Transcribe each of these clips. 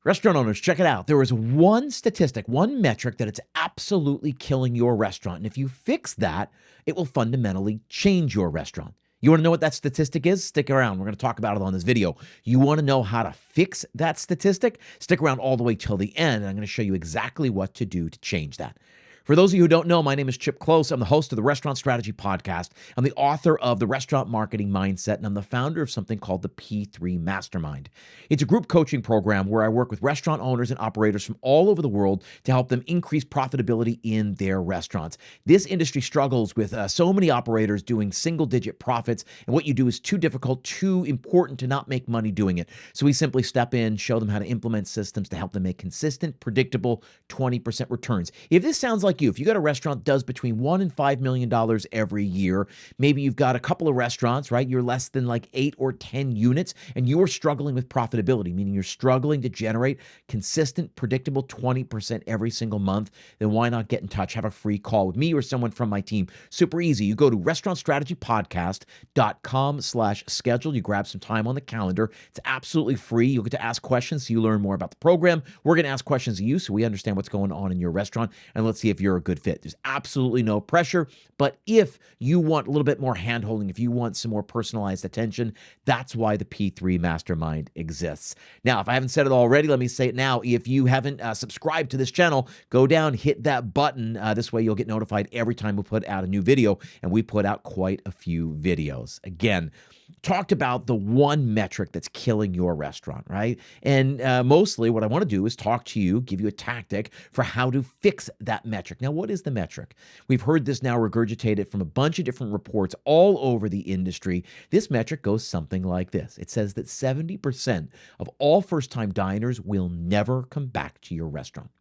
Restaurant owners, check it out. There is one statistic, one metric that it's absolutely killing your restaurant. And if you fix that, it will fundamentally change your restaurant. You want to know what that statistic is? Stick around. We're going to talk about it on this video. You want to know how to fix that statistic? Stick around all the way till the end, and I'm going to show you exactly what to do to change that. For those of you who don't know, my name is Chip Klose. I'm the host of the Restaurant Strategy Podcast. I'm the author of The Restaurant Marketing Mindset, and I'm the founder of something called the P3 Mastermind. It's a group coaching program where I work with restaurant owners and operators from all over the world to help them increase profitability in their restaurants. This industry struggles with so many operators doing single-digit profits, and what you do is too difficult, too important to not make money doing it. So we simply step in, show them how to implement systems to help them make consistent, predictable 20% returns. If this sounds like you, if you got a restaurant that does between $1 and $5 million every year, maybe you've got a couple of restaurants, right? You're less than like 8 or 10 units, and you're struggling with profitability, meaning you're struggling to generate consistent, predictable 20% every single month, then why not get in touch? Have a free call with me or someone from my team. Super easy. You go to restaurantstrategypodcast.com/schedule. You grab some time on the calendar. It's absolutely free. You'll get to ask questions so you learn more about the program. We're going to ask questions of you so we understand what's going on in your restaurant, and let's see if you're a good fit. There's absolutely no pressure, but if you want a little bit more handholding, if you want some more personalized attention, that's why the P3 Mastermind exists. Now, if I haven't said it already, let me say it now. If you haven't subscribed to this channel, go down, hit that button. This way you'll get notified every time we put out a new video, and we put out quite a few videos. Again, talked about the one metric that's killing your restaurant, right? And mostly what I want to do is talk to you, give you a tactic for how to fix that metric. Now, what is the metric? We've heard this now regurgitated from a bunch of different reports all over the industry. This metric goes something like this. It says that 70% of all first-time diners will never come back to your restaurant.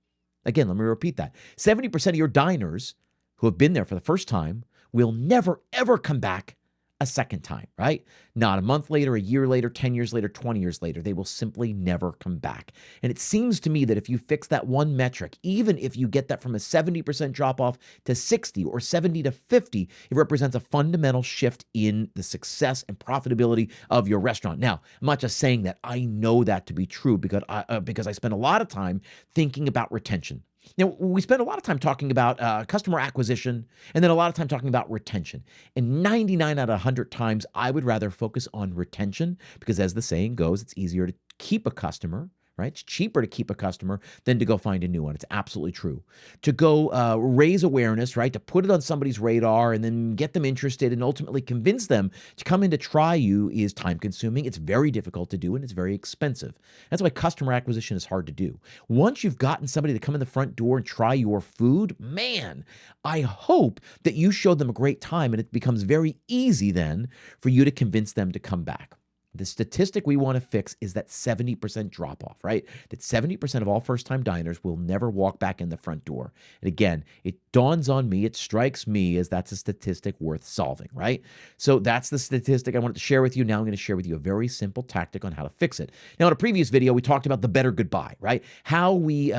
Again, let me repeat that. 70% of your diners who have been there for the first time will never, ever come back a second time, right? Not a month later, a year later, 10 years later, 20 years later. They will simply never come back. And it seems to me that if you fix that one metric, even if you get that from a 70% drop off to 60 or 70 to 50, it represents a fundamental shift in the success and profitability of your restaurant. Now, I'm not just saying that. I know that to be true because I spend a lot of time thinking about retention. Now, we spend a lot of time talking about customer acquisition and then a lot of time talking about retention. And 99 out of 100 times, I would rather focus on retention because as the saying goes, it's easier to keep a customer, right? It's cheaper to keep a customer than to go find a new one. It's absolutely true. To go raise awareness, right? To put it on somebody's radar and then get them interested and ultimately convince them to come in to try you is time consuming. It's very difficult to do and it's very expensive. That's why customer acquisition is hard to do. Once you've gotten somebody to come in the front door and try your food, man, I hope that you showed them a great time and it becomes very easy then for you to convince them to come back. The statistic we want to fix is that 70% drop off, right? That 70% of all first-time diners will never walk back in the front door. And again, it dawns on me, it strikes me as that's a statistic worth solving, right? So that's the statistic I wanted to share with you. Now I'm going to share with you a very simple tactic on how to fix it. Now, in a previous video, we talked about the better goodbye, right? How we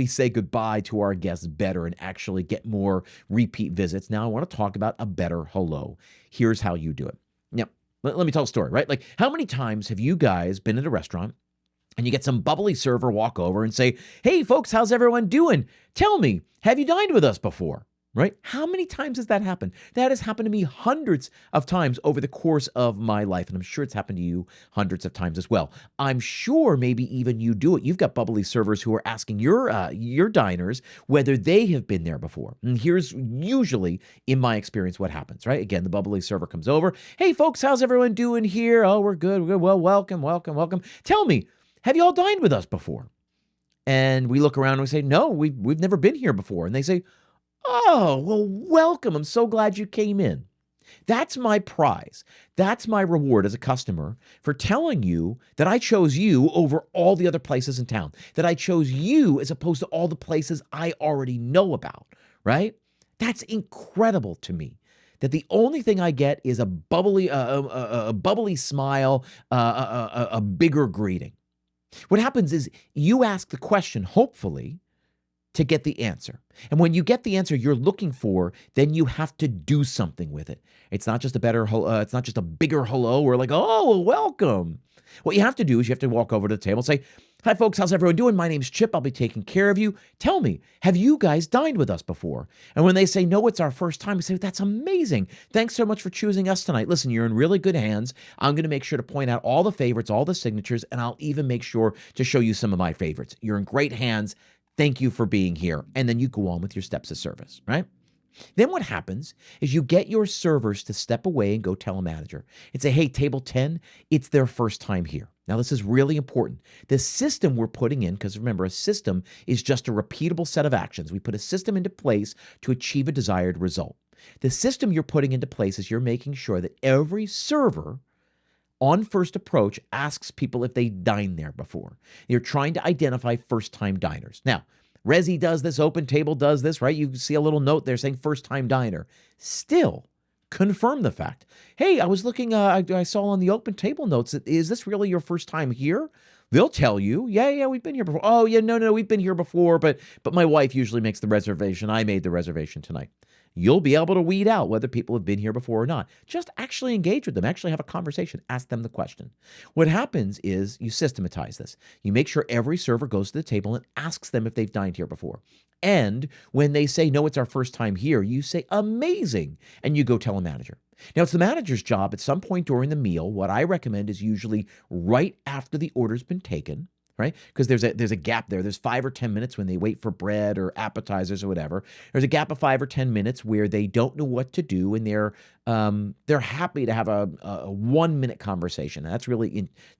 say goodbye to our guests better and actually get more repeat visits. Now I want to talk about a better hello. Here's how you do it. Now, let me tell a story, right? Like, how many times have you guys been at a restaurant and you get some bubbly server walk over and say, "Hey, folks, how's everyone doing? Tell me, have you dined with us before?" Right? How many times has that happened? That has happened to me hundreds of times over the course of my life, and I'm sure it's happened to you hundreds of times as well. I'm sure maybe even you do it. You've got bubbly servers who are asking your diners whether they have been there before. And here's usually, in my experience, what happens, right? Again, the bubbly server comes over. "Hey, folks, how's everyone doing here? Oh, we're good. We're good. Well, welcome, welcome, welcome. Tell me, have you all dined with us before?" And we look around and we say, "No, we've never been here before." And they say, "Oh, well, welcome. I'm so glad you came in." That's my prize. That's my reward as a customer for telling you that I chose you over all the other places in town, that I chose you as opposed to all the places I already know about, right? That's incredible to me. That the only thing I get is a bubbly smile, a bigger greeting. What happens is you ask the question, hopefully, to get the answer. And when you get the answer you're looking for, then you have to do something with it. It's not just a bigger hello or like, "Oh, welcome." What you have to do is you have to walk over to the table and say, "Hi, folks. How's everyone doing? My name's Chip. I'll be taking care of you. Tell me, have you guys dined with us before?" And when they say, "No, it's our first time," we say, "That's amazing. Thanks so much for choosing us tonight. Listen, you're in really good hands. I'm going to make sure to point out all the favorites, all the signatures, and I'll even make sure to show you some of my favorites. You're in great hands. Thank you for being here." And then you go on with your steps of service, right? Then what happens is you get your servers to step away and go tell a manager and say, "Hey, table 10, it's their first time here." Now, this is really important. The system we're putting in, because remember, a system is just a repeatable set of actions. We put a system into place to achieve a desired result. The system you're putting into place is you're making sure that every server on first approach asks people if they dined there before. You're trying to identify first-time diners. Now, Resi does this, Open Table does this, right? You see a little note there saying first-time diner. Still, confirm the fact. "Hey, I was looking, I saw on the Open Table notes, is this really your first time here?" They'll tell you, "Yeah, we've been here before." "Oh, yeah, no, we've been here before, but my wife usually makes the reservation. I made the reservation tonight." You'll be able to weed out whether people have been here before or not. Just actually engage with them, actually have a conversation, ask them the question. What happens is you systematize this. You make sure every server goes to the table and asks them if they've dined here before. And when they say, "No, it's our first time here," you say, "Amazing," and you go tell a manager. Now, it's the manager's job at some point during the meal. What I recommend is usually right after the order's been taken, right? Because there's a gap there. There's 5 or 10 minutes when they wait for bread or appetizers or whatever. There's a gap of 5 or 10 minutes where they don't know what to do, and they're happy to have a 1 minute conversation. And it's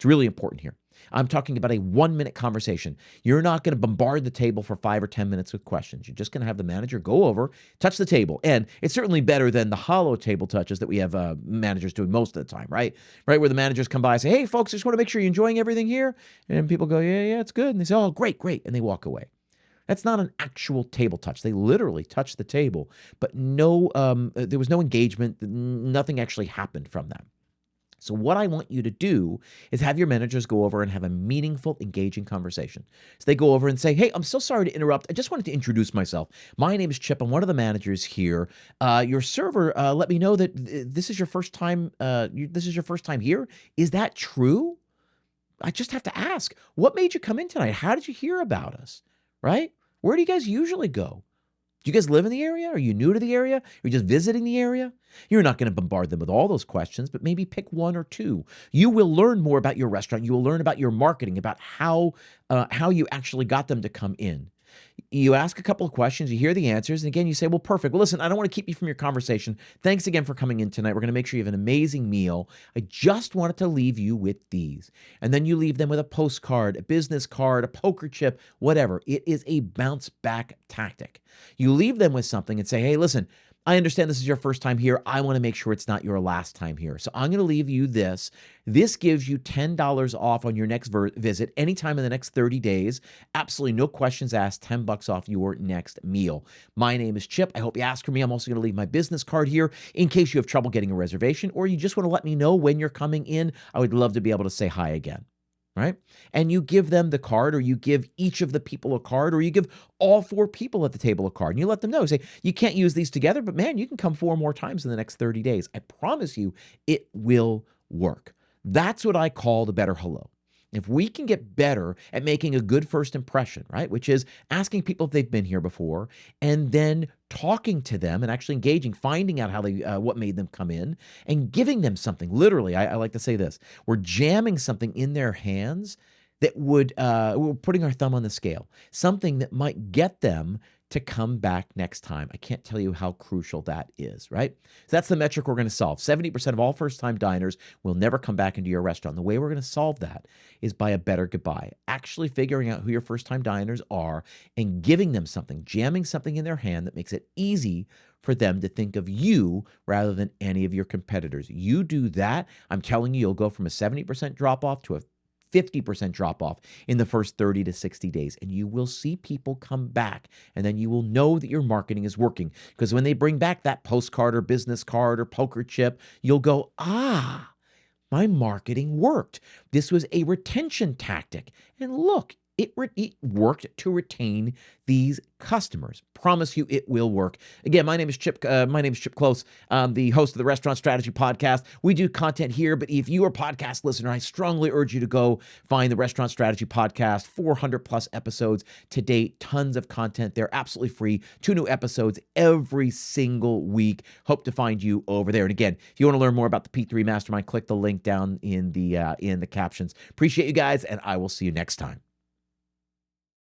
really important here. I'm talking about a 1 minute conversation. You're not going to bombard the table for 5 or 10 minutes with questions. You're just going to have the manager go over, touch the table. And it's certainly better than the hollow table touches that we have managers doing most of the time, right? Right, where the managers come by and say, "Hey, folks, I just want to make sure you're enjoying everything here." And people go, "Yeah, it's good." And they say, "Oh, great. And they walk away. That's not an actual table touch. They literally touch the table, but there was no engagement. Nothing actually happened from that. So what I want you to do is have your managers go over and have a meaningful, engaging conversation. So they go over and say, "Hey, I'm so sorry to interrupt. I just wanted to introduce myself. My name is Chip. I'm one of the managers here. Your server let me know that this is your first time. This is your first time here. Is that true? I just have to ask, what made you come in tonight? How did you hear about us? Right? Where do you guys usually go? Do you guys live in the area? Are you new to the area? Are you just visiting the area?" You're not going to bombard them with all those questions, but maybe pick one or two. You will learn more about your restaurant. You will learn about your marketing, about how you actually got them to come in. You ask a couple of questions, you hear the answers, and again, you say, "Well, perfect. Well, listen, I don't want to keep you from your conversation. Thanks again for coming in tonight. We're going to make sure you have an amazing meal. I just wanted to leave you with these." And then you leave them with a postcard, a business card, a poker chip, whatever. It is a bounce back tactic. You leave them with something and say, "Hey, listen, I understand this is your first time here. I want to make sure it's not your last time here. So I'm going to leave you this. This gives you $10 off on your next visit anytime in the next 30 days. Absolutely no questions asked, $10 off your next meal. My name is Chip. I hope you ask for me. I'm also going to leave my business card here in case you have trouble getting a reservation or you just want to let me know when you're coming in. I would love to be able to say hi again." Right? And you give them the card, or you give each of the people a card, or you give all 4 people at the table a card, and you let them know. Say, "You can't use these together, but man, you can come 4 more times in the next 30 days. I promise you it will work." That's what I call the better hello. If we can get better at making a good first impression, right, which is asking people if they've been here before and then talking to them and actually engaging, finding out how what made them come in and giving them something. Literally, I like to say this, we're jamming something in their hands that we're putting our thumb on the scale, something that might get them to come back next time. I can't tell you how crucial that is, right? So that's the metric we're going to solve. 70% of all first-time diners will never come back into your restaurant. The way we're going to solve that is by a better goodbye, actually figuring out who your first-time diners are and giving them something, jamming something in their hand that makes it easy for them to think of you rather than any of your competitors. You do that, I'm telling you, you'll go from a 70% drop-off to a 50% drop off in the first 30 to 60 days. And you will see people come back, and then you will know that your marketing is working. Because when they bring back that postcard or business card or poker chip, you'll go, "Ah, my marketing worked. This was a retention tactic. And look, it worked to retain these customers. Promise you it will work. Again, my name is Chip Klose. I'm the host of the Restaurant Strategy Podcast. We do content here, but if you are a podcast listener, I strongly urge you to go find the Restaurant Strategy Podcast. 400 plus episodes to date, tons of content. They're absolutely free. 2 new episodes every single week. Hope to find you over there. And again, if you want to learn more about the P3 Mastermind, click the link down in the captions. Appreciate you guys, and I will see you next time.